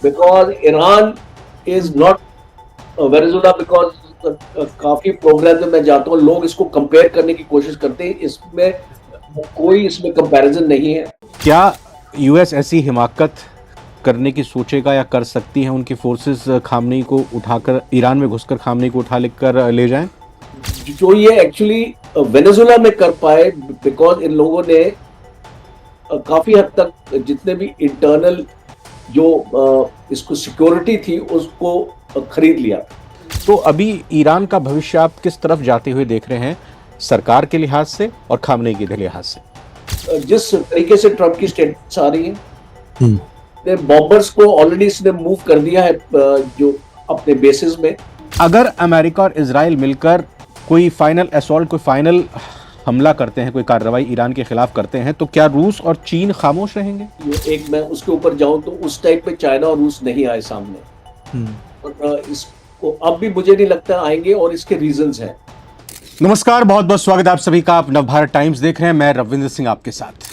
because Iran is not Venezuela because काफी programme में मैं जाता हूँ, लोग इसको कंपेयर करने की कोशिश करते हैं, इसमें कोई इसमें कंपैरिजन नहीं है। क्या यूएस ऐसी हिमाकत करने की सोचेगा या कर सकती है, उनकी फोर्सेस खामनेई को उठाकर ईरान में घुसकर खामनेई को उठा लेकर ले जाएं? जो ये एक्चुअली वेनेजुला में कर पाए बिकॉज इन लोगों ने काफी हद तक जितने भी इंटरनल जो इसको सिक्योरिटी थी उसको खरीद लिया। तो अभी ईरान का भविष्य आप किस तरफ जाते हुए देख रहे हैं, सरकार के लिहाज से और खामनेई के लिहाज से? जिस तरीके से ट्रंप की स्टेटमेंट्स आ रही है, बॉम्बर्स को ऑलरेडी इसने मूव कर दिया है जो अपने बेसिस में। अगर अमेरिका और इजराइल मिलकर कोई फाइनल असॉल्ट, कोई फाइनल हमला करते हैं, कोई कार्रवाई ईरान के खिलाफ करते हैं, तो क्या रूस और चीन खामोश रहेंगे? एक मैं उसके ऊपर जाऊं तो उस टाइम पे चाइना और रूस नहीं आए सामने, और इसको अब भी मुझे नहीं लगता आएंगे, और इसके रीजंस हैं। नमस्कार, बहुत बहुत स्वागत है आप सभी का। आप नवभारत टाइम्स देख रहे हैं, मैं रविंद्र सिंह आपके साथ।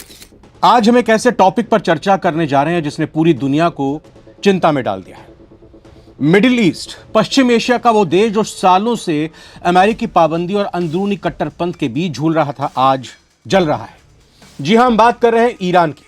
आज हम एक ऐसे टॉपिक पर चर्चा करने जा रहे हैं जिसने पूरी दुनिया को चिंता में डाल दिया है। मिडिल ईस्ट, पश्चिम एशिया का वो देश जो सालों से अमेरिकी पाबंदी और अंदरूनी कट्टरपंथ के बीच झूल रहा था, आज जल रहा है। जी हां, हम बात कर रहे हैं ईरान की।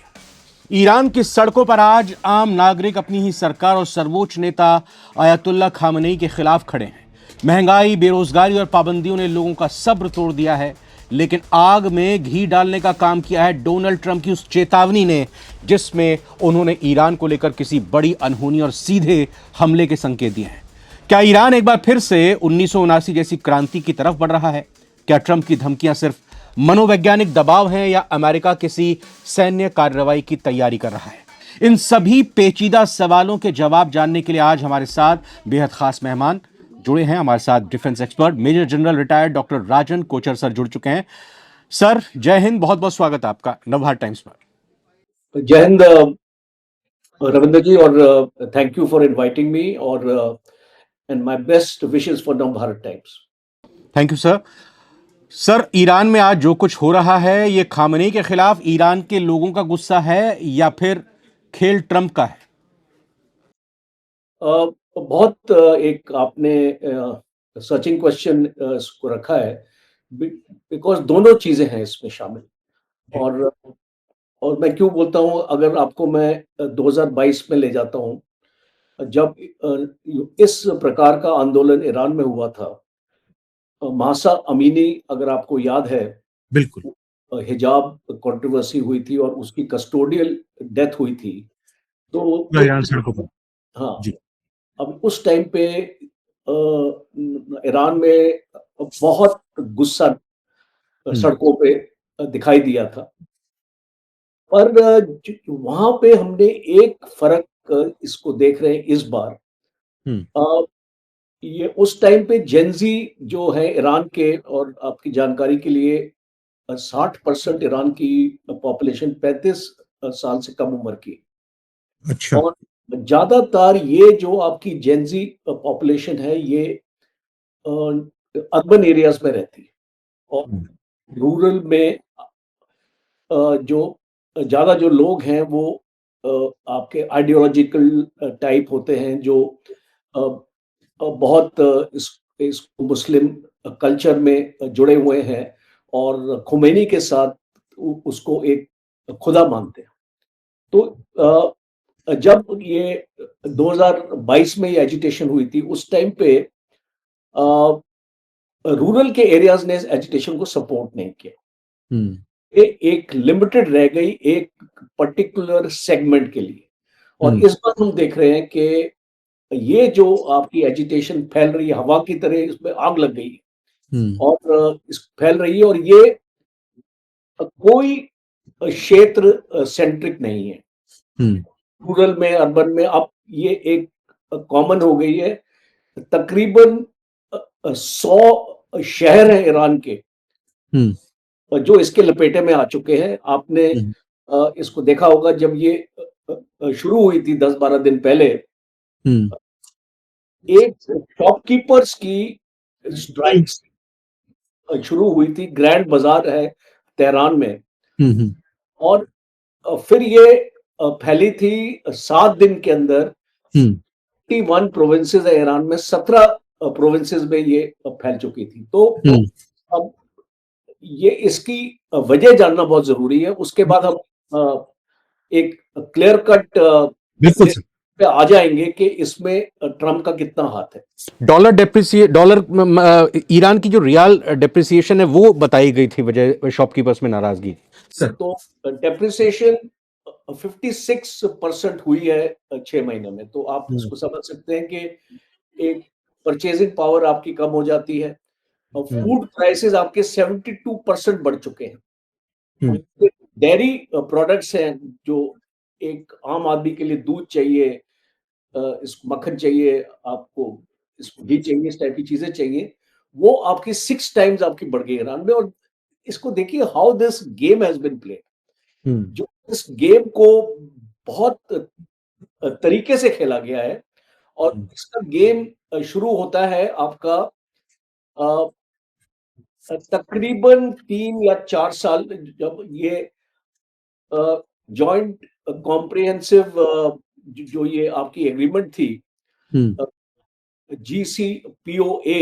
ईरान की सड़कों पर आज आम नागरिक अपनी ही सरकार और सर्वोच्च नेता आयतुल्लाह खामनेई के खिलाफ खड़े हैं। महंगाई, बेरोजगारी और पाबंदियों ने लोगों का सब्र तोड़ दिया है, लेकिन आग में घी डालने का काम किया है डोनाल्ड ट्रंप की उस चेतावनी ने, जिसमें उन्होंने ईरान को लेकर किसी बड़ी अनहोनी और सीधे हमले के संकेत दिए हैं। क्या ईरान एक बार फिर से 1979 जैसी क्रांति की तरफ बढ़ रहा है? क्या ट्रंप की धमकियां सिर्फ मनोवैज्ञानिक दबाव हैं, या अमेरिका किसी सैन्य कार्रवाई की तैयारी कर रहा है? इन सभी पेचीदा सवालों के जवाब जानने के लिए आज हमारे साथ बेहद खास मेहमान जुड़े हैं। हमारे साथ defence expert major general retired doctor Rajan Kochar sir जुड़ चुके हैं। सर, जय हिंद, बहुत बहुत स्वागत है आपका नवभारत टाइम्स पर। जय हिंद रविंद्र जी, और thank you for inviting me, और and my best wishes for Navbharat Times. Thank you sir. Sir, Iran में आज जो कुछ हो रहा है, ये खामनेई के खिलाफ ईरान के लोगों का गुस्सा है या फिर खेल ट्रंप का है? बहुत एक आपने सर्चिंग क्वेश्चन इसको रखा है, बिकॉज दोनों चीजें हैं इसमें शामिल। और मैं क्यों बोलता हूं, अगर आपको मैं 2022 में ले जाता हूं, जब इस प्रकार का आंदोलन ईरान में हुआ था, मासा अमीनी, अगर आपको याद है, बिल्कुल। हिजाब कंट्रोवर्सी हुई थी और उसकी कस्टोडियल डेथ हुई थी। तो ईरान सड़कों पर। हाँ, जी। अब उस टाइम पे ईरान में बहुत गुस्सा सड़कों पे दिखाई दिया था। पर वहां पे हमने एक फर्क इसको देख रहे हैं इस बार। ये उस टाइम पे जेनजी जो है ईरान के, और आपकी जानकारी के लिए 60% ईरान की पॉपुलेशन 35 साल से कम उम्र की। अच्छा। और ज्यादातर ये जो आपकी जेनजी पॉपुलेशन है, ये अर्बन एरियाज में रहती है, और रूरल में जो ज्यादा जो लोग हैं वो आपके आइडियोलॉजिकल टाइप होते हैं, जो बहुत इस मुस्लिम कल्चर में जुड़े हुए हैं, और खुमैनी के साथ उसको एक खुदा मानते हैं। तो जब ये 2022 में ये एजिटेशन हुई थी, उस टाइम पे रूरल के एरियाज ने इस एजिटेशन को सपोर्ट नहीं किया। ये एक लिमिटेड रह गई एक पर्टिकुलर सेगमेंट के लिए। और इस बार हम देख रहे हैं कि ये जो आपकी एजिटेशन फैल रही है, हवा की तरह इसमें आग लग गई है, और इस फैल रही है, और ये कोई क्षेत्र सेंट्रिक नहीं है, रूरल में, अर्बन में। अब ये एक कॉमन हो गई है। तकरीबन 100 शहर हैं ईरान के जो इसके लपेटे में आ चुके हैं। आपने इसको देखा होगा, जब ये शुरू हुई थी 10-12 दिन पहले, एक शॉपकीपर्स की स्ट्राइक्स शुरू हुई थी। ग्रैंड बाजार है तेहरान में, और फिर ये फैली थी 7 दिन के अंदर 51 प्रोविंसेस है ईरान में, 17 प्रोविंसेस में ये फैल चुकी थी। तो अब ये इसकी वजह जानना बहुत जरूरी है। उसके बाद हम एक क्लियर कट बिल्कुल सर पे आ जाएंगे कि इसमें ट्रम्प का कितना हाथ है। डॉलर ईरान की जो रियाल डेप्रिसिएशन है वो बताई गई थी वजह शॉपकीपर्स में नाराजगी सर। तो डेप्रिसिएशन 56% हुई है 6 महीने में। तो आप इसको समझ सकते हैं कि एक परचेजिंग पावर आपकी कम हो जाती है और फूड प्राइसेस आपके 72% बढ़ चुके हैं। डेयरी प्रोडक्ट्स हैं जो एक आम आदमी के लिए, दूध चाहिए, इसको मक्खन चाहिए, आपको इसको घी चाहिए, इस टाइप की चीजें चाहिए, वो आपकी 6 टाइम्स आपकी बढ़ गई ईरान में। और इसको देखिए how this game has been played. जो इस गेम को बहुत तरीके से खेला गया है। और इसका गेम शुरू होता है आपका तकरीबन 3 या 4 साल जब ये जॉइंट कॉम्प्रिहेंसिव जो ये आपकी एग्रीमेंट थी, GCPOA,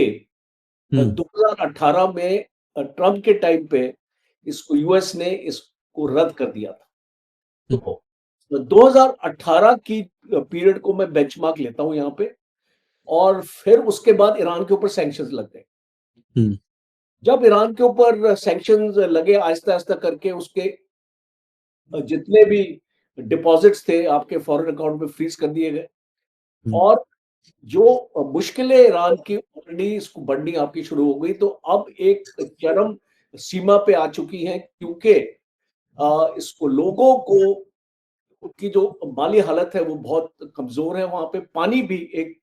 2018 में ट्रम्प के टाइम पे इसको यूएस ने इसको रद्द कर दिया था। तो 2018 की पीरियड को मैं बेंचमार्क लेता हूं यहाँ पे, और फिर उसके बाद ईरान के ऊपर सैंक्शंस लग गए। जब ईरान के ऊपर सैंक्शंस लगे, आहिस्ता आहिस्ता करके उसके जितने भी डिपॉजिट्स थे आपके फॉरेन अकाउंट में फ्रीज कर दिए गए। और जो मुश्किलें ईरान की ऑलरेडी इसको बढ़नी आपकी शुरू हो गई। तो अब एक चरम सीमा पे आ चुकी है, क्योंकि इसको लोगों को उनकी जो माली हालत है वो बहुत कमजोर है। वहां पे पानी भी एक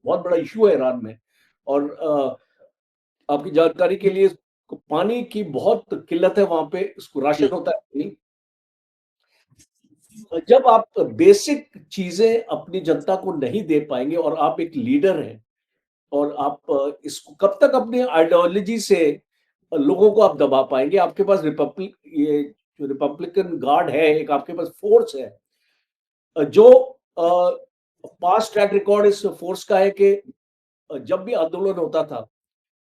बहुत बड़ा इशू है ईरान में। और आपकी जानकारी के लिए, पानी की बहुत किल्लत है वहां पे, इसको राशन होता है नहीं। जब आप बेसिक चीजें अपनी जनता को नहीं दे पाएंगे और आप एक लीडर हैं, और आप इसको कब तक अपनी आइडियोलॉजी से लोगों को आप दबा पाएंगे? आपके पास ये जो रिपब्लिकन गार्ड है, एक आपके पास फोर्स है जो पास्ट ट्रैक रिकॉर्ड इस फोर्स का है कि जब भी आंदोलन होता था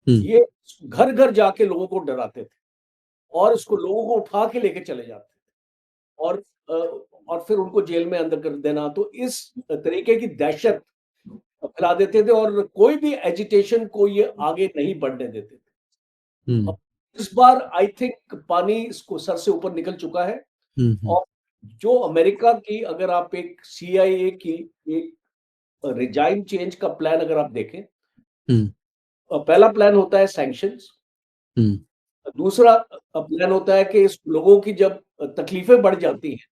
ये घर घर जाके लोगों को डराते थे और इसको लोगों को उठा के लेके चले जाते थे और फिर उनको जेल में अंदर कर देना। तो इस तरीके की दहशत फैला देते थे और कोई भी एजिटेशन को ये आगे नहीं बढ़ने देते थे। इस बार आई थिंक पानी इसको सर से ऊपर निकल चुका है। और जो अमेरिका की, अगर आप एक CIA की एक रिजाइम चेंज का प्लान अगर आप देखें, पहला प्लान होता है सैंक्शंस, दूसरा प्लान होता है कि इस लोगों की जब तकलीफें बढ़ जाती हैं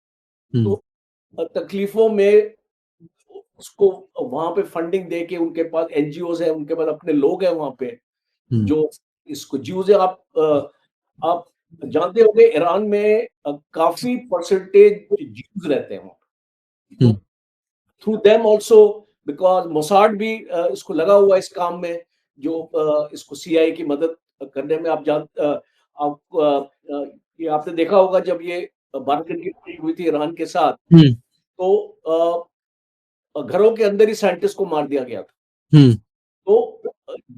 तो तकलीफों में उसको वहां पे फंडिंग दे के, उनके पास NGOs है, उनके पास अपने लोग हैं वहां पे जो इसको ज्यूज है। आप जानते होंगे ईरान में काफी परसेंटेज ज्यूज रहते हैं वहां। तो थ्रू देम आल्सो, बिकॉज मोसाड भी इसको लगा हुआ है इस काम में, जो इसको CIA की मदद करने में। ये आपने देखा होगा जब ये भारत की मीटिंग हुई थी ईरान के साथ, तो घरों के अंदर ही साइंटिस्ट को मार दिया गया था। तो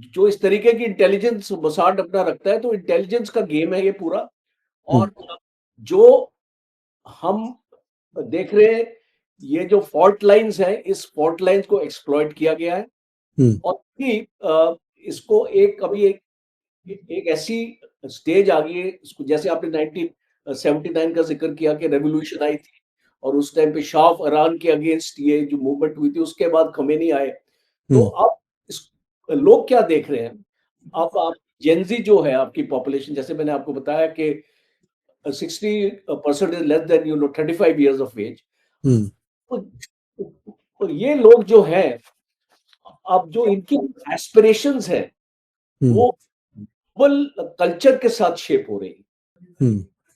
जो इस तरीके की इंटेलिजेंस मोसाड अपना रखता है, तो इंटेलिजेंस का गेम है ये पूरा। और जो हम देख रहे हैं, ये जो फॉल्ट लाइंस हैं, इस फॉल्ट लाइंस को एक्सप्लॉइट किया गया है। और इसको अभी एक ऐसी स्टेज आ गई है, इसको जैसे आपने 1979 का जिक्र किया कि रेवोल्यूशन आई थी और उस टाइम पे शाह ऑफ ईरान के अगेंस्ट ये जो मूवमेंट हुई थी, उसके बाद खमेनी आए। तो अब लोग क्या देख रहे हैं? आप जेनजी जो है आपकी पॉपुलेशन, जैसे मैंने आपको बताया कि 60% is less than 35 years of age. तो ये लोग जो है, अब जो इनकी एस्पिरेशंस है वो ग्लोबल कल्चर के साथ शेप हो रही है।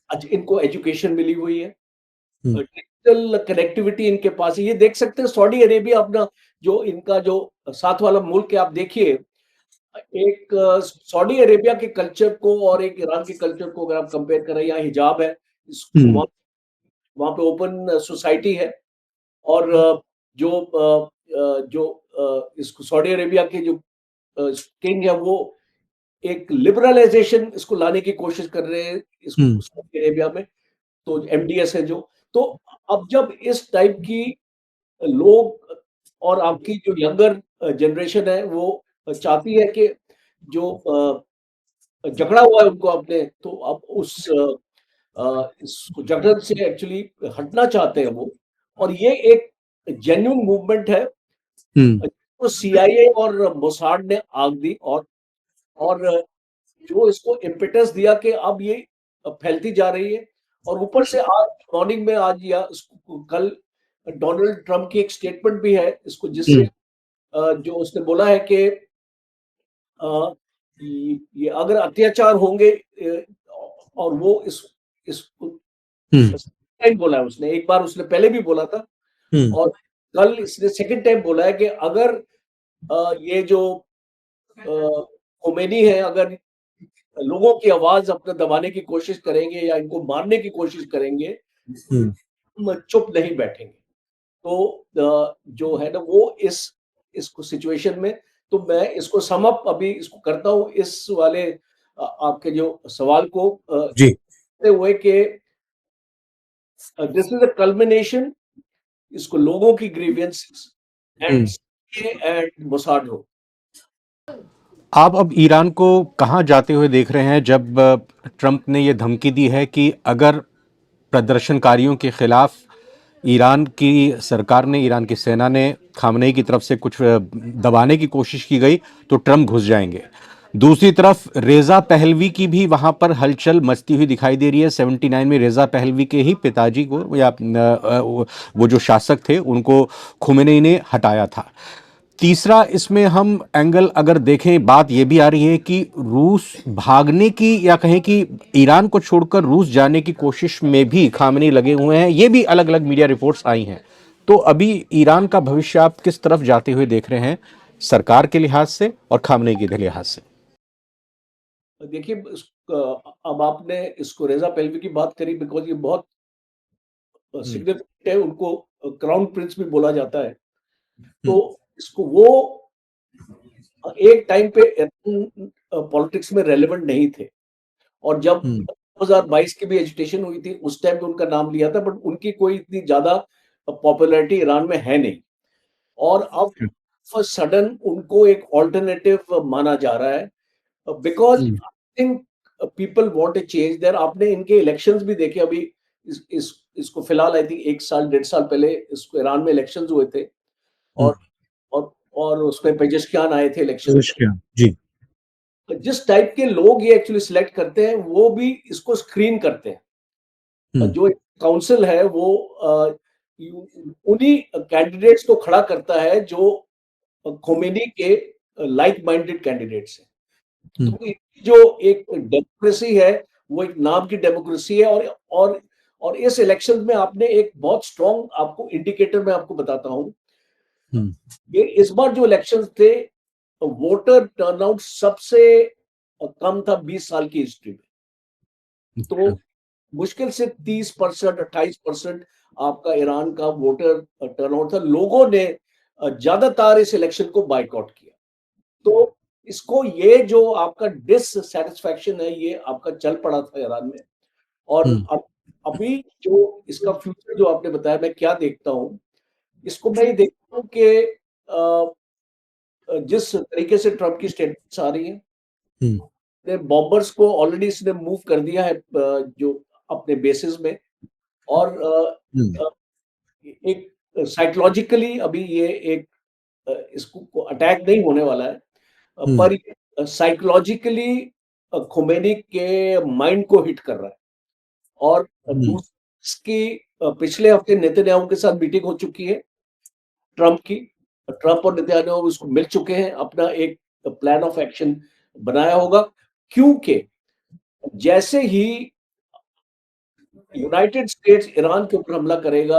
आज इनको एजुकेशन मिली हुई है, डिजिटल कनेक्टिविटी इनके पास है। ये देख सकते हैं सऊदी अरेबिया अपना, जो इनका जो साथ वाला मुल्क है, आप देखिए एक सऊदी अरेबिया के कल्चर को और एक ईरान के कल्चर को अगर आप कंपेयर करें, यहाँ हिजाब है, वहां पे ओपन सोसाइटी है। और जो इसको सऊदी अरेबिया के जो किंग है वो एक लिबरलाइजेशन इसको लाने की कोशिश कर रहे हैं इसको सऊदी अरेबिया में, तो एमडीएस है जो। तो अब जब इस टाइप की लोग और आपकी जो यंगर जनरेशन है वो चाहती है कि जो झगड़ा हुआ है उनको आपने, तो अब इस जगत से एक्चुअली हटना चाहते हैं वो। और ये एक जेन्युइन मूवमेंट है तो सीआईए और मोसाड ने आग दी, और जो इसको इम्पेटस दिया कि अब ये फैलती जा रही है। और ऊपर से आज मॉर्निंग में, आज या कल, डोनाल्ड ट्रंप की एक स्टेटमेंट भी है इसको, जिससे जो उसने बोला है कि ये अगर अत्याचार होंगे, और वो इस टाइम बोला है उसने, एक बार उसने पहले भी बोला था, और कल इसने सेकंड टाइम बोला है कि अगर ये जो खोमेनी है, अगर लोगों की आवाज अपने दबाने की कोशिश करेंगे या इनको मारने की कोशिश करेंगे, हम चुप नहीं बैठेंगे। तो जो है ना वो इसको सिचुएशन में, तो मैं इसको सम अप अभी इसको करता हूँ इस वाले आपके जो सवाल को जी करते हुए कि दिस इज अ कल्मिनेशन, इसको लोगों की ग्रीवियंसेस एंड मोसाड हो। आप अब ईरान को कहां जाते हुए देख रहे हैं जब ट्रंप ने यह धमकी दी है कि अगर प्रदर्शनकारियों के खिलाफ ईरान की सरकार ने, ईरान की सेना ने खामनेई की तरफ से कुछ दबाने की कोशिश की गई तो ट्रंप घुस जाएंगे। दूसरी तरफ रेजा पहलवी की भी वहां पर हलचल मचती हुई दिखाई दे रही है। 79 में रेजा पहलवी के ही पिताजी को, या वो जो शासक थे, उनको खुमेनेई ने हटाया था। तीसरा इसमें हम एंगल अगर देखें, बात यह भी आ रही है कि रूस भागने की, या कहें कि ईरान को छोड़कर रूस जाने की कोशिश में भी खामनेई लगे हुए हैं। ये भी अलग अलग मीडिया रिपोर्ट्स आई हैं। तो अभी ईरान का भविष्य आप किस तरफ जाते हुए देख रहे हैं, सरकार के लिहाज से और खामनेई के लिहाज से? देखिए, अब आपने इसको रेजा पहलवी की बात करी, बिकॉज ये बहुत सिग्निफिकेंट है, उनको क्राउन प्रिंस भी बोला जाता है। तो इसको वो एक टाइम पे पॉलिटिक्स में रेलेवेंट नहीं थे, और जब 2022 की भी एजिटेशन हुई थी उस टाइम पे उनका नाम लिया था, बट उनकी कोई इतनी ज्यादा पॉपुलैरिटी ईरान में है नहीं। और अब सडन उनको एक ऑल्टरनेटिव माना जा रहा है, because I think people want a change their. आपने इनके इलेक्शंस भी देखे अभी, इसको फिलहाल आई थिंक 1 साल 1.5 साल पहले इसको ईरान में इलेक्शंस हुए थे, और और उसमें पेजेशकियान आए थे इलेक्शन। जी जिस टाइप के लोग ये एक्चुअली सिलेक्ट करते हैं वो भी इसको स्क्रीन करते हैं। जो काउंसिल है वो उन्हीं कैंडिडेट्स को खड़ा करता है जो खोमेनी के लाइक माइंडेड कैंडिडेट्स हैं। तो जो एक डेमोक्रेसी है वो एक नाम की डेमोक्रेसी है, और इस इलेक्शन में आपने एक बहुत स्ट्रॉन्ग आपको इंडिकेटर मैं आपको बताता हूँ। ये इस बार जो इलेक्शंस थे, वोटर टर्नआउट सबसे कम था 20 साल की हिस्ट्री में। तो मुश्किल से 30%, 28% आपका ईरान का वोटर टर्नआउट था। लोगों ने ज्यादातर इस इलेक्शन को बायकॉट किया। तो इसको, ये जो आपका डिससैटिस्फैक्शन है, ये आपका चल पड़ा था ईरान में। और अब अभी जो इसका फ्यूचर जो आपने बताया, मैं क्या देखता हूँ इसको, मैं ये देखता हूँ कि जिस तरीके से ट्रम्प की स्टेटमेंट्स आ रही हैं, बॉम्बर्स को ऑलरेडी इसने मूव कर दिया है जो अपने बेसिस में, और एक साइकोलॉजिकली अभी ये एक इसको अटैक नहीं होने वाला है, पर साइकोलॉजिकली खोमेनी के माइंड को हिट कर रहा है। और दूसरी, पिछले हफ्ते नेतन्याहू के साथ मीटिंग हो चुकी है ट्रम्प की। ट्रम्प और नेतन्याहू उसको मिल चुके हैं, अपना एक प्लान ऑफ एक्शन बनाया होगा, क्योंकि जैसे ही यूनाइटेड स्टेट्स ईरान के ऊपर हमला करेगा,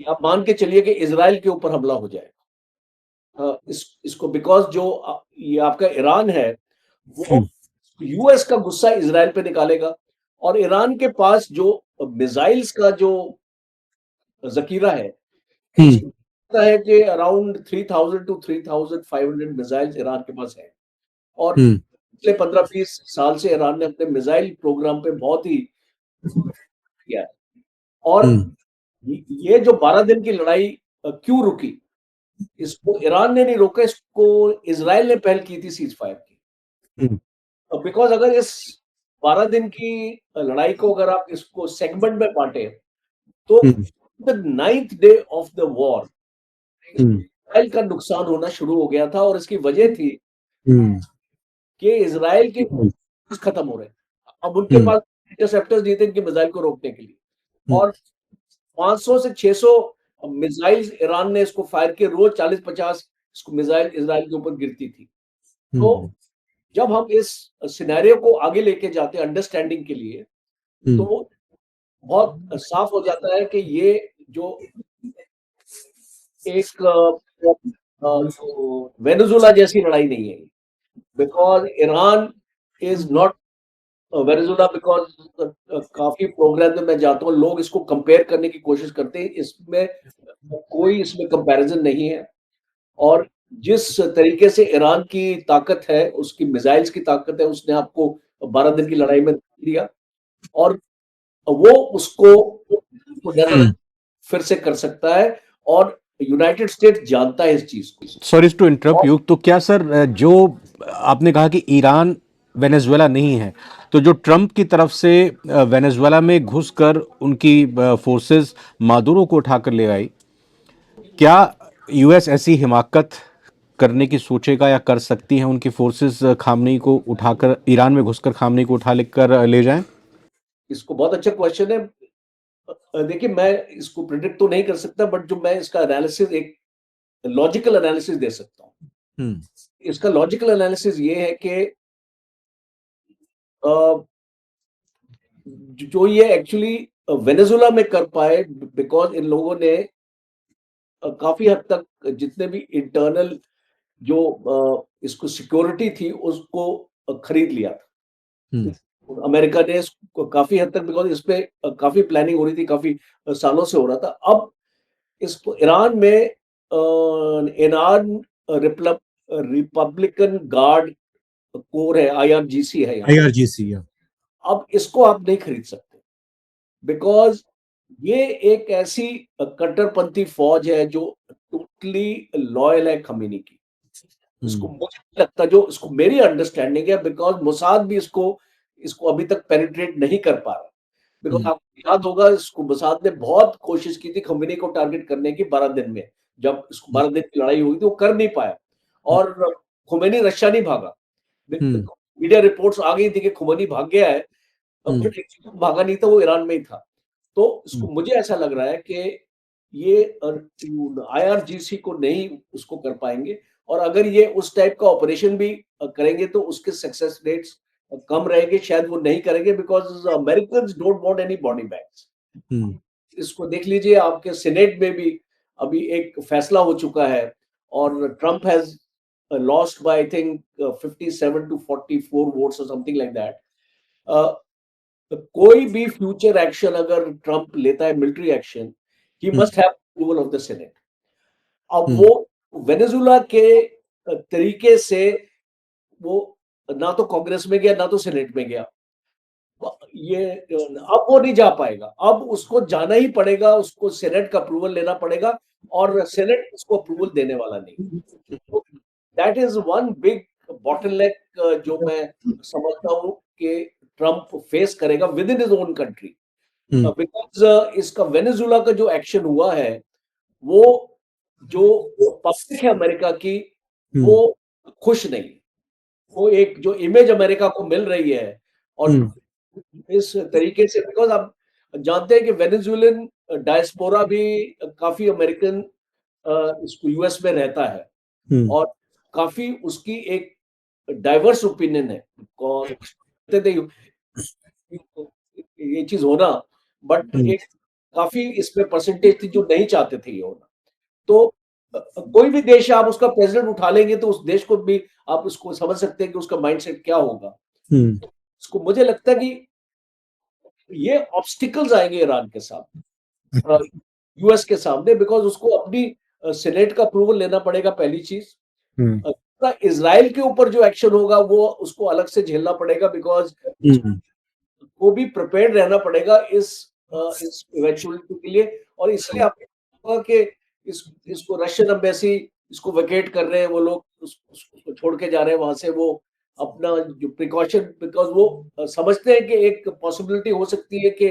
आप मान के चलिए कि इजराइल के ऊपर हमला हो जाएगा। इसको बिकॉज जो ये आपका ईरान है वो यूएस का गुस्सा इजराइल पे निकालेगा, और ईरान के पास जो मिसाइल्स का जो जखीरा है लगता है कि अराउंड 3000 टू 3500 मिसाइल्स ईरान के पास है और पिछले 15-20 साल से ईरान ने अपने मिसाइल प्रोग्राम पे बहुत ही किया है और ये जो 12 दिन की लड़ाई क्यों रुकी, इसको ईरान ने नहीं रोका, इसको इजराइल ने पहल की थी सीज फायर की। बिकॉज अगर इस 12 दिन की लड़ाई को अगर आप इसको सेगमेंट में बांटे तो the 9th day of the war Israel का नुकसान होना शुरू हो गया था और इसकी वजह थी कि इजराइल के खत्म हो रहे हैं। अब उनके पास इंटरसेप्टर्स नहीं थे इनके मिसाइल को रोकने के लिए और 500 से 600 मिसाइल्स ईरान ने इसको फायर किए, रोज 40-50 इसको मिसाइल इजराइल के ऊपर गिरती थी। तो जब हम इस सिनेरियो को आगे लेके जाते हैं अंडरस्टैंडिंग के लिए तो बहुत साफ हो जाता है कि ये जो एक वेनेजुला जैसी लड़ाई नहीं है, because Iran is not Venezuela. Because काफी प्रोग्राम में मैं जाता हूँ, लोग इसको कंपेयर करने की कोशिश करते हैं, इसमें कोई इसमें कंपैरिजन नहीं है। और जिस तरीके से ईरान की ताकत है, उसकी मिसाइल्स की ताकत है, उसने आपको 12 दिन की लड़ाई में दिया और वो उसको फिर से कर सकता है और यूनाइटेड स्टेट्स जानता है इस चीज को। सॉरी टू इंटरप्ट यू, तो क्या सर जो आपने कहा कि ईरान वेनेजुएला नहीं है, तो जो ट्रंप की तरफ से वेनेजुएला में घुसकर उनकी फोर्सेस मादुरो को उठाकर ले आई, क्या यूएस ऐसी हिमाकत करने की सोचेगा या कर सकती है उनकी फोर्सेस खामनेई को उठाकर, ईरान में घुसकर खामनेई को उठा लेकर ले जाएं? इसको बहुत अच्छा क्वेश्चन है। देखिए, मैं इसको प्रिडिक्ट तो नहीं कर सकता, बट जो मैं इसका एनालिसिस, एक लॉजिकल एनालिसिस दे सकता हूँ। इसका लॉजिकल एनालिसिस ये है कि जो ये एक्चुअली वेनेजुला में कर पाए, बिकॉज इन लोगों ने काफी हद तक जितने भी इंटरनल जो इसको सिक्योरिटी थी उसको खरीद लिया था। अमेरिका ने इसको काफी हद तक, बिकॉज इस पे काफी प्लानिंग हो रही थी, काफी सालों से हो रहा था। अब इसको ईरान में ईरान रिपब्लिकन गार्ड कोर है, IRGC है, IRGC। अब इसको आप नहीं खरीद सकते, बिकॉज ये एक ऐसी कट्टरपंथी फौज है जो टोटली लॉयल है खमीनी की। इसको मुझे लगता, जो इसको मेरी अंडरस्टैंडिंग है, बिकॉज मोसाद भी इसको इसको अभी तक पेनिट्रेट नहीं कर पा रहा। बिकॉज आपको याद होगा, इसको मोसाद ने बहुत कोशिश की थी खमीनी को टारगेट करने की 12 दिन में, जब इसको 12 दिन की लड़ाई हुई थी, वो कर नहीं पाया और खुमैनी रशिया नहीं भागा। मीडिया रिपोर्ट्स आ गई थी कि खुमैनी भाग गया है, भागा नहीं था, वो ईरान में ही था। तो इसको मुझे ऐसा लग रहा है कि ये IRGC को नहीं उसको कर पाएंगे और अगर ये उस टाइप का ऑपरेशन भी करेंगे तो उसके सक्सेस रेट्स कम रहेंगे, शायद वो नहीं करेंगे, because Americans don't want any body bags. इसको देख लीजिए, आपके सीनेट में भी अभी एक फैसला हो चुका है और Trump has lost by I think 57 to 44 votes और समथिंग लाइक दैट। कोई भी फ्यूचर एक्शन अगर ट्रंप लेता है, military action, he must have approval of the senate. अब वो वेनेजुला के तरीके से वो ना तो कांग्रेस में गया, ना तो सीनेट में गया, ये अब वो नहीं जा पाएगा। अब उसको जाना ही पड़ेगा, उसको सीनेट का अप्रूवल लेना पड़ेगा और सीनेट उसको अप्रूवल देने वाला नहीं। That is one big bottleneck जो मैं समझता हूँ कि ट्रंप फेस करेगा with in his own country, because इसका वेनेजुला का जो एक्शन हुआ है, वो जो पब्लिक है अमेरिका की, वो खुश नहीं। वो एक जो इमेज अमेरिका को मिल रही है और इस तरीके से, बिकॉज आप जानते हैं कि वेनेजुएलन डायस्पोरा भी काफी अमेरिकन इसको यूएस में रहता है और काफी उसकी एक डाइवर्स ओपिनियन है। ये चीज होना, बट एक काफी इसमें परसेंटेज थी जो नहीं चाहते थे ये होना। तो कोई भी देश आप उसका प्रेसिडेंट उठा लेंगे तो उस देश को भी आप उसको समझ सकते हैं कि उसका माइंडसेट क्या होगा। इसको मुझे लगता है कि ये ऑब्स्टिकल्स आएंगे ईरान के साथ। यूएस के सामने, बिकॉज उसको अपनी सेनेट का अप्रूवल लेना पड़ेगा, पहली चीज। इजराइल के ऊपर जो एक्शन होगा वो उसको अलग से झेलना पड़ेगा, बिकॉज को भी प्रिपेयर्ड रहना पड़ेगा इस इवेंचुअलिटी के लिए। और इसलिए आपको कि इसको रशियन एम्बेसी इसको वेकेट कर रहे हैं वो लोग, उसको छोड़ के जा रहे हैं वहां से, वो अपना जो प्रिकॉशन, बिकॉज वो समझते हैं कि एक पॉसिबिलिटी हो सकती है कि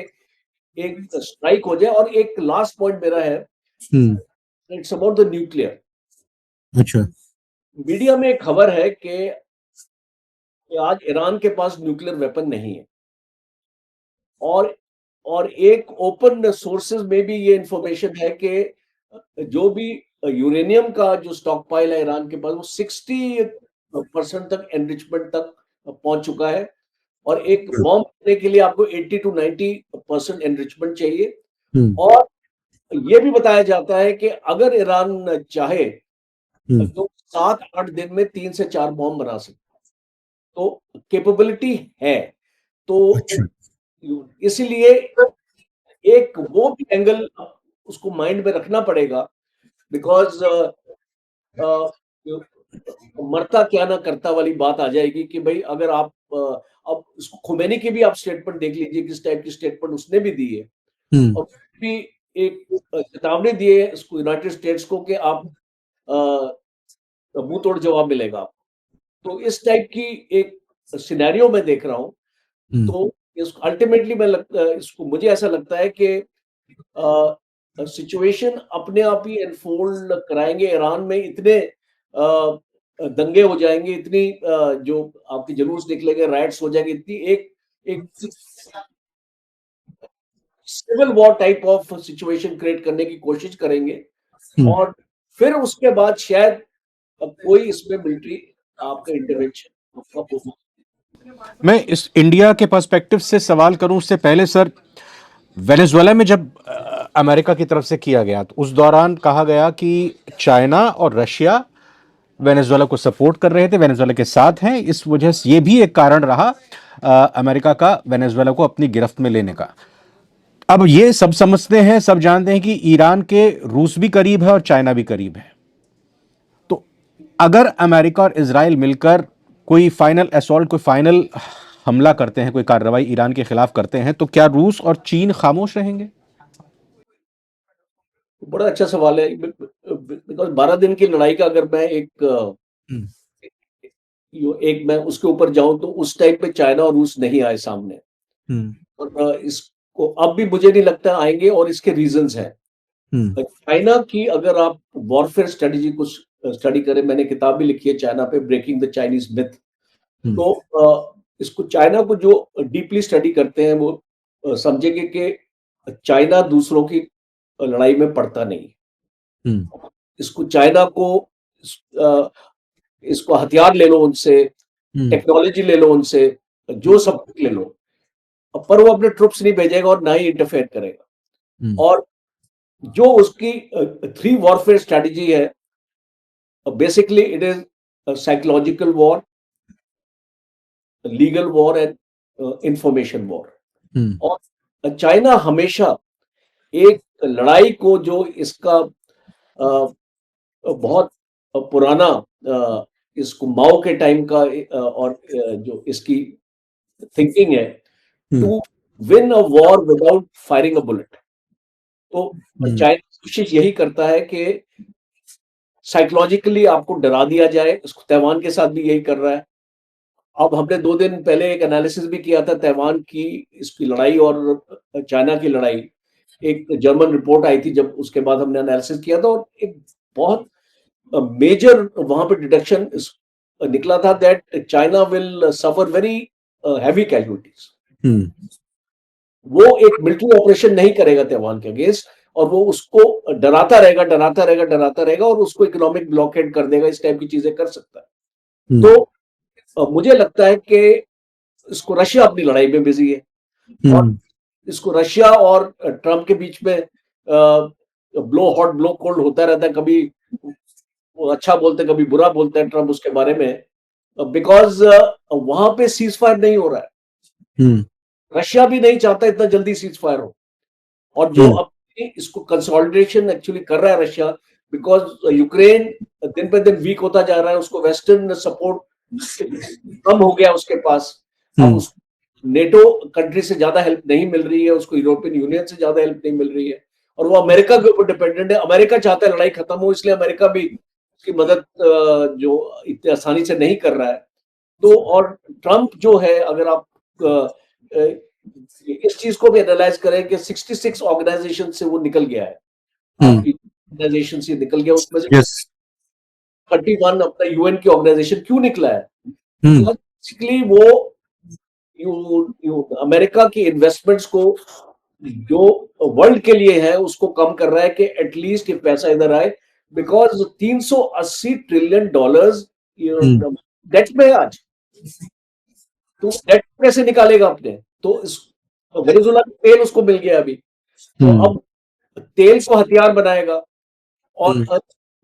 एक स्ट्राइक हो जाए। और एक लास्ट पॉइंट मेरा है, इट्स अबाउट द न्यूक्लियर। अच्छा। मीडिया में एक खबर है कि आज ईरान के पास न्यूक्लियर वेपन नहीं है, और एक ओपन सोर्सेज में भी ये इंफॉर्मेशन है कि जो भी यूरेनियम का जो स्टॉक पाइल है ईरान के पास, वो 60% तक एनरिचमेंट तक पहुंच चुका है। और एक बॉम्ब बनने के लिए आपको 80 to 90% एनरिचमेंट चाहिए। और ये भी बताया जाता है कि अगर ईरान चाहे तो 7-8 दिन में 3 से 4 बॉम्ब बना सकता, तो कैपेबिलिटी है। तो इसलिए एक वो भी एंगल उसको माइंड में रखना पड़ेगा, बिकॉज मरता क्या ना करता वाली बात आ जाएगी कि भाई अगर आप अब खुमैनी की भी आप स्टेटमेंट देख लीजिए, किस टाइप की स्टेटमेंट उसने भी दी है। और भी एक चेतावनी दी है इसको यूनाइटेड स्टेट्स को कि आप मुंह तोड़ जवाब मिलेगा। तो इस टाइप की एक सिनेरियो में देख रहा हूं। तो अल्टीमेटली इसको मुझे ऐसा लगता है कि सिचुएशन अपने आप ही एनफोल्ड कराएंगे। ईरान में इतने दंगे हो जाएंगे, इतनी जो आपके जुलूस निकलेंगे, राइट्स हो जाएंगे, इतनी एक civil war type of situation create करने की कोशिश करेंगे। और फिर उसके बाद शायद कोई इसमें मिलिट्री आपका इंटरवेंशन। मैं इस इंडिया के पर्सपेक्टिव से सवाल करूं उससे पहले सर, वेनेजुएला में जब अमेरिका की तरफ से किया गया तो उस दौरान कहा गया कि चाइना और रशिया वेनेजुएला को सपोर्ट कर रहे थे, वेनेजुएला के साथ हैं। इस वजह से ये भी एक कारण रहा अमेरिका का वेनेजुएला को अपनी गिरफ्त में लेने का। अब ये सब समझते हैं, सब जानते हैं कि ईरान के रूस भी करीब है और चाइना भी करीब है। तो अगर अमेरिका और इजराइल मिलकर कोई फाइनल असॉल्ट, कोई फाइनल हमला करते हैं, कोई कार्रवाई ईरान के खिलाफ करते हैं, तो क्या रूस और चीन खामोश रहेंगे? बड़ा अच्छा सवाल है, बिकॉज 12 दिन की लड़ाई का अगर मैं एक मैं उसके ऊपर जाऊं तो उस टाइम पे चाइना और रूस नहीं आए सामने। और इसको अब भी मुझे नहीं लगता आएंगे, और इसके रीजंस हैं। चाइना की अगर आप वॉरफेयर स्ट्रेटेजी को स्टडी करें, मैंने किताब भी लिखी है चाइना पे, ब्रेकिंग द चाइनीज मिथ। तो इसको चाइना को जो डीपली स्टडी करते हैं वो समझेंगे कि चाइना दूसरों की लड़ाई में पड़ता नहीं। इसको चाइना को इसको हथियार ले लो उनसे, टेक्नोलॉजी ले लो उनसे, जो सब कुछ ले लो, पर वो अपने ट्रुप्स नहीं भेजेगा और ना ही इंटरफेयर करेगा। और जो उसकी 3 वॉरफेयर स्ट्रेटेजी है, basically it is psychological war, legal war and information war. और चाइना हमेशा एक लड़ाई को जो इसका बहुत पुराना इसको माओ के टाइम का और जो इसकी थिंकिंग है, to win a war without firing a bullet. तो चाइना कोशिश यही करता है कि साइकोलॉजिकली आपको डरा दिया जाए। उसको ताइवान के साथ भी यही कर रहा है। अब हमने 2 दिन पहले एक एनालिसिस भी किया था ताइवान की इसकी लड़ाई और चाइना की लड़ाई। एक जर्मन रिपोर्ट आई थी, जब उसके बाद हमने एनालिसिस किया था, और एक बहुत मेजर वहां पे डिडक्शन निकला था that China will suffer very heavy casualties. वो एक मिलिट्री ऑपरेशन नहीं करेगा ताइवान के अगेंस्ट, और वो उसको डराता रहेगा, डराता रहेगा, डराता रहेगा, और उसको इकोनॉमिक ब्लॉकेड कर देगा। इस टाइप की चीजें कर सकता है। तो मुझे लगता है कि इसको रशिया अपनी लड़ाई में बिजी है, और इसको रशिया और ट्रंप के बीच में ब्लो हॉट ब्लो कोल्ड होता रहता है। कभी वो अच्छा बोलते हैं, कभी बुरा बोलते हैं ट्रंप उसके बारे में, बिकॉज वहां पे सीज फायर नहीं हो रहा है। रशिया भी नहीं चाहता इतना जल्दी सीज फायर हो। और जो अब इसको कंसोलिडेशन एक्चुअली कर रहा है रशिया, बिकॉज यूक्रेन दिन पे दिन वीक होता जा रहा है, उसको वेस्टर्न सपोर्ट कम हो गया उसके पास। अब उस नेटो कंट्री से ज्यादा हेल्प नहीं मिल रही है, उसको यूरोपियन यूनियन से ज्यादा हेल्प नहीं मिल रही है, और वो अमेरिका के ऊपर डिपेंडेंट है। अमेरिका चाहता है लड़ाई खत्म हो, इसलिए अमेरिका भी उसकी मदद जो इतनी आसानी से नहीं कर रहा है। तो और ट्रंप जो है, अगर आप इस चीज को भी एनालाइज करें कि 66 ऑर्गेनाइजेशन से वो निकल गया है, आपकी ऑर्गेनाइजेशन से निकल गया, उसमें से 31 अपना यूएन की ऑर्गेनाइजेशन क्यों निकला है? बेसिकली वो अमेरिका की इन्वेस्टमेंट्स को जो वर्ल्ड के लिए है उसको कम कर रहा है कि एटलीस्ट ये पैसा इधर आए, बिकॉज 380 ट्रिलियन डॉलर्स डेट में है आज। तो डेट कैसे निकालेगा अपने? तो वेनेजुएला का तेल उसको मिल गया अभी, तो अब तेल को हथियार बनाएगा। और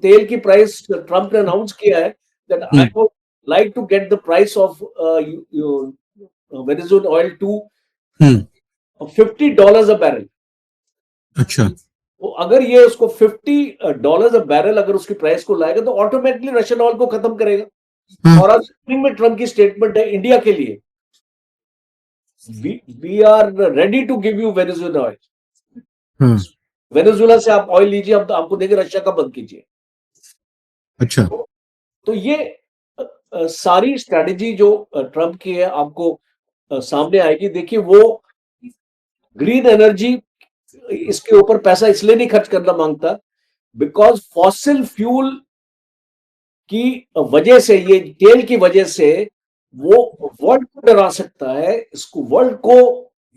तेल की प्राइस ट्रंप ने अनाउंस किया है that I would like to get the price of Venezuela oil to $50 a barrel. अच्छा, तो अगर ये उसको $50 अ बैरल अगर उसकी प्राइस को लाएगा तो ऑटोमेटिकली रशियन ऑयल को खत्म करेगा। और आज में ट्रंप की स्टेटमेंट है इंडिया के लिए, we are ready to give you Venezuela oil. Venezuela से आप ऑयल लीजिए, हम आपको देंगे, रशिया का बंद कीजिए। अच्छा, तो ये सारी स्ट्रेटेजी जो ट्रंप की है आपको सामने आएगी। देखिए, वो ग्रीन एनर्जी इसके ऊपर पैसा इसलिए नहीं खर्च करना मांगता बिकॉज फॉसिल फ्यूल की वजह से, ये तेल की वजह से वो वर्ल्ड को डरा सकता है, इसको वर्ल्ड को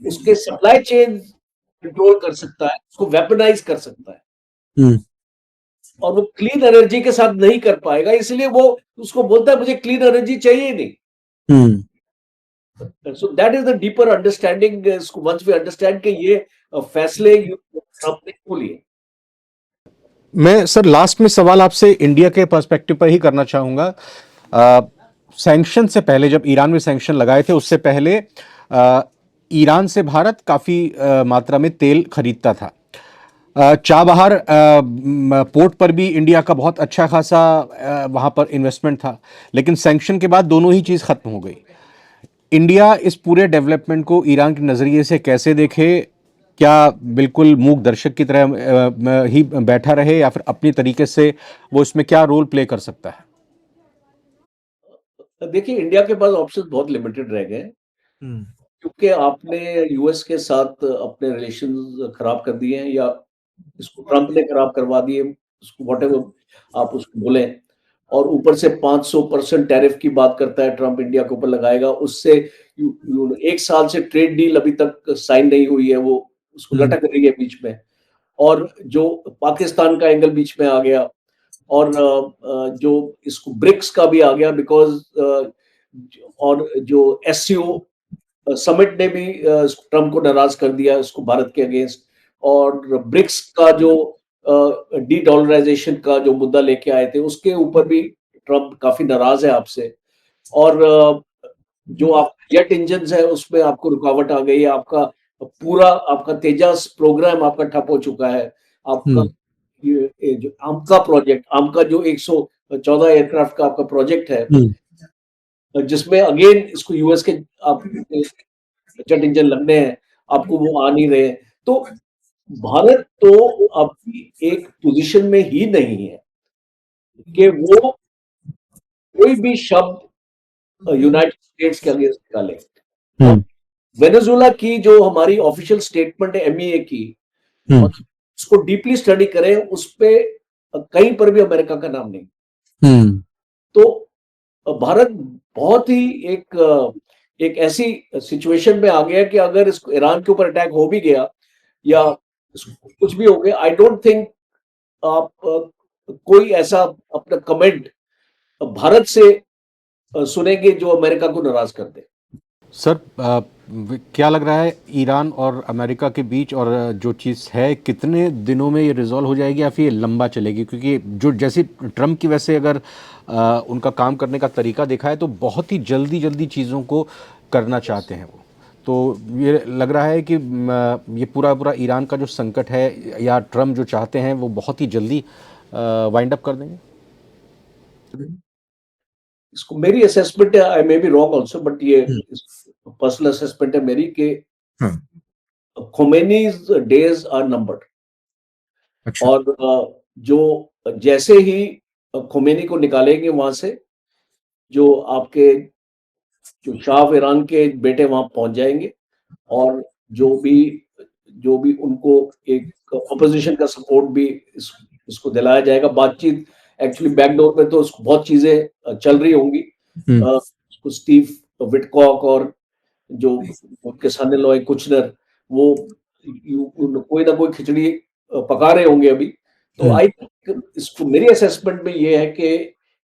उसके सप्लाई चेन कंट्रोल कर सकता है, उसको वेपनाइज कर सकता है। और वो क्लीन एनर्जी के साथ नहीं कर पाएगा, इसलिए वो उसको बोलता है मुझे क्लीन एनर्जी चाहिए नहीं। So that is the deeper understanding, once we understand कि ये फैसले ट्रंप ने क्यों लिए। मैं सर लास्ट में सवाल आपसे इंडिया के पर्सपेक्टिव पर ही करना चाहूंगा। सैंक्शन से पहले, जब ईरान में सैंक्शन लगाए थे, उससे पहले ईरान से भारत काफी मात्रा में तेल खरीदता था। चाबहार पोर्ट पर भी इंडिया का बहुत अच्छा खासा वहां पर इन्वेस्टमेंट था, लेकिन सैंक्शन के बाद दोनों ही चीज खत्म हो गई। इंडिया इस पूरे डेवलपमेंट को ईरान के नजरिए से कैसे देखे? क्या बिल्कुल मूक दर्शक की तरह ही बैठा रहे, या फिर अपनी तरीके से वो इसमें क्या रोल प्ले कर सकता है? देखिए, इंडिया के पास ऑप्शन बहुत लिमिटेड रह गए, क्योंकि आपने यूएस के साथ अपने रिलेशन खराब कर दिए हैं, या इसको ट्रंप ने खराब करवा दिए, उसको व्हाटएवर आप उसको बोले। और ऊपर से 500% टैरिफ की बात करता है ट्रंप, इंडिया के ऊपर लगाएगा। उससे एक साल से ट्रेड डील अभी तक साइन नहीं हुई है, वो उसको लटक रही है बीच में। और जो पाकिस्तान का एंगल बीच में आ गया, और जो इसको ब्रिक्स का भी आ गया, बिकॉज और जो एससीओ समिट ने भी ट्रंप को नाराज कर दिया इसको भारत के अगेंस्ट। और ब्रिक्स का जो डी डॉलराइजेशन का जो मुद्दा लेके आए थे, उसके ऊपर भी ट्रंप काफी नाराज है आपसे। और जो आप जेट इंजन है उसमें आपको रुकावट आ गई है, आपका पूरा आपका तेजस प्रोग्राम आपका ठप हो चुका है। आपका ये जो आमका जो 114 एयरक्राफ्ट का आपका प्रोजेक्ट है, जिसमें अगेन इसको यूएस के आप जेट इंजन लगने हैं, आपको वो आ नहीं रहे। तो भारत तो अभी एक पोजीशन में ही नहीं है कि वो कोई भी शब्द यूनाइटेड स्टेट्स के अगेंस्ट निकाले। वेनेजुएला की जो हमारी ऑफिशियल स्टेटमेंट है एमईए की, उसको डीपली स्टडी करें, उस पे कहीं पर भी अमेरिका का नाम नहीं। तो भारत बहुत ही एक ऐसी सिचुएशन में आ गया कि अगर इसको ईरान के ऊपर अटैक हो भी गया या कुछ भी हो गया, आई डोंट थिंक आप कोई ऐसा अपना कमेंट भारत से सुनेंगे जो अमेरिका को नाराज कर दे। सर, क्या लग रहा है ईरान और अमेरिका के बीच और जो चीज़ है, कितने दिनों में ये रिजॉल्व हो जाएगी या फिर ये लंबा चलेगी? क्योंकि जो जैसे ट्रंप की वजह से अगर उनका काम करने का तरीका देखा है तो बहुत ही जल्दी जल्दी चीज़ों को करना चाहते हैं वो। तो ये लग रहा है कि ये पूरा ईरान का जो संकट है या ट्रम्प जो चाहते हैं वो बहुत ही जल्दी वाइंड अप कर देंगे। इसको मेरी असेसमेंट है, I may be wrong also, but ये पर्सनल असेसमेंट है मेरी कि खोमेनीज डेज आर नंबर्ड। अच्छा। और जो जैसे ही खोमेनी को निकालेंगे वहां से, जो आपके जो शाह ईरान के बेटे वहां पहुंच जाएंगे, और जो भी उनको एक ऑपोजिशन का सपोर्ट भी इसको दिलाया जाएगा। बातचीत एक्चुअली बैकडोर पे तो बहुत चीजें चल रही होंगी। स्टीव विटकॉक और जो उनके सन इन लॉ कुचनर, वो कोई ना कोई खिचड़ी पका रहे होंगे अभी। तो आई थिंक इसको मेरी असेसमेंट में ये है कि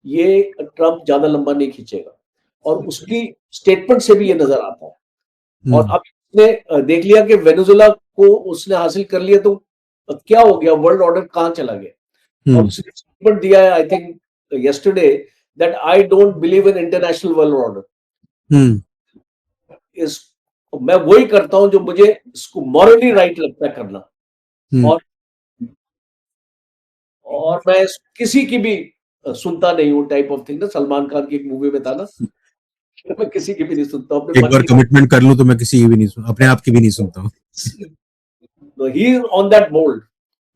ये ट्रम्प ज्यादा लंबा नहीं खींचेगा, और उसकी स्टेटमेंट से भी ये नजर आता है। और अब उसने देख लिया कि वेनेजुएला को उसने हासिल कर लिया, तो क्या हो गया, वर्ल्ड ऑर्डर कहां चला गया। और उसने स्टेटमेंट दिया है, I think yesterday, that I don't believe in international world order. इस मैं वही करता हूं जो मुझे इसको मॉरली राइट लगता है करना। और मैं किसी की भी सुनता नहीं हूं, टाइप ऑफ थिंग ना, सलमान खान की एक मूवी में था ना, मैं किसी की भी नहीं सुनता हूं, अपने एक बार कमिटमेंट कर लूं तो मैं किसी की भी नहीं सुन, अपने आप की भी नहीं सुनता हूं। He is on that mould,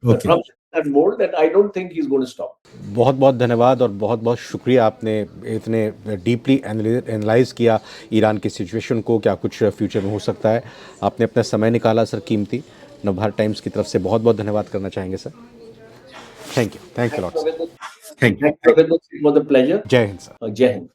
Okay. that mold, that I don't think he's going to stop. बहुत बहुत धन्यवाद और बहुत बहुत शुक्रिया, आपने इतने डीपली एनालाइज किया ईरान की सिचुएशन को, क्या कुछ फ्यूचर में हो सकता है। आपने अपना समय निकाला सर, कीमती। नवभारत टाइम्स की तरफ से बहुत बहुत धन्यवाद करना चाहेंगे sir. Thank you, thanks a lot sir. Thank you. It was a pleasure. जय हिंद सर। जय हिंद।